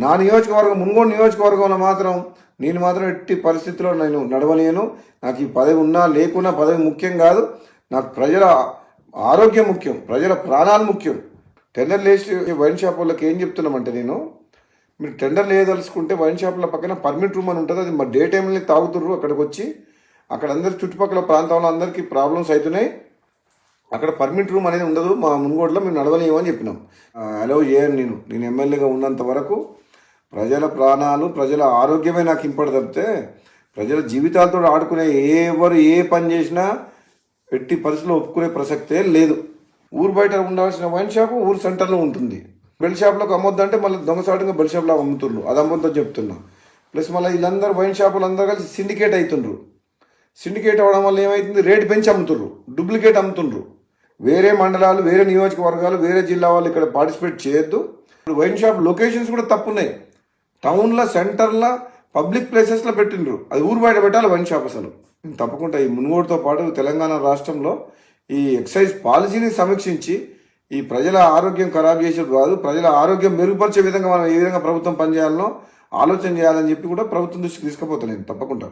నా నియోజకవర్గం మున్గోడు నియోజకవర్గంలో మాత్రం నేను మాత్రం ఎట్టి పరిస్థితుల్లో నేను నడవలేను. నాకు ఈ పదవి ఉన్నా లేకున్నా పదవి ముఖ్యం కాదు. నాకు ప్రజల ఆరోగ్యం ముఖ్యం, ప్రజల ప్రాణాలు ముఖ్యం. టెండర్ లేచి వైన్ షాప్ వాళ్ళకి ఏం చెప్తున్నామంటే, మీరు టెండర్ లేదలుచుకుంటే వైన్ షాప్ల పక్కన పర్మిట్ రూమ్ అని ఉంటుంది. అది మా డే టైంలో తాగుతుర్రు. అక్కడికి వచ్చి అక్కడ అందరి చుట్టుపక్కల ప్రాంతంలో అందరికీ ప్రాబ్లమ్స్ అవుతున్నాయి. అక్కడ పర్మిట్ రూమ్ అనేది ఉండదు. మా మున్గోడులో మేము నడవలేము అని చెప్పినాం. అలౌ చేయను. నేను ఎమ్మెల్యేగా ఉన్నంత వరకు ప్రజల ప్రాణాలు, ప్రజల ఆరోగ్యమే నాకు ఇంపార్ట్ తప్పితే ప్రజల జీవితాలతో ఆడుకునే ఎవరు ఏ పని చేసినా ఎట్టి పరిస్థితుల్లో ఒప్పుకునే ప్రసక్తే లేదు. ఊరు బయట ఉండాల్సిన వైన్ షాపు ఊరు సెంటర్లో ఉంటుంది. బెల్ షాప్లోకి అమ్మొద్దంటే మళ్ళీ దొంగసాటుగా బెల్ షాప్లో అమ్ముతుండ్రు. అది అమ్మొద్దని చెప్తున్నా. ప్లస్ మళ్ళీ వీళ్ళందరూ వైన్ షాపులు అందరూ కలిసి సిండికేట్ అవుతుండ్రు. సిండికేట్ అవ్వడం వల్ల ఏమవుతుంది, రేటు పెంచి అమ్ముతుండ్రు, డూప్లికేట్ అమ్ముతుండ్రు. వేరే మండలాలు, వేరే నియోజకవర్గాలు, వేరే జిల్లా వాళ్ళు ఇక్కడ పార్టిసిపేట్ చేయొద్దు. ఇప్పుడు వైన్ షాప్ లొకేషన్స్ కూడా తప్పున్నాయి. టౌన్లో, సెంటర్లో, పబ్లిక్ ప్లేసెస్లో పెట్టిండ్రు. అది ఊరు బయట పెట్టాలి వైన్ షాప్. అసలు తప్పకుండా ఈ మున్గోడుతో పాటు తెలంగాణ రాష్ట్రంలో ఈ ఎక్సైజ్ పాలసీని సమీక్షించి ఈ ప్రజల ఆరోగ్యం ఖరాబ్ చేసేది కాదు, ప్రజల ఆరోగ్యం మెరుగుపరిచే విధంగా మనం ఏ విధంగా ప్రభుత్వం పనిచేయాలనో ఆలోచన చేయాలని చెప్పి కూడా ప్రభుత్వం దృష్టికి తీసుకుపోతాను నేను తప్పకుండా.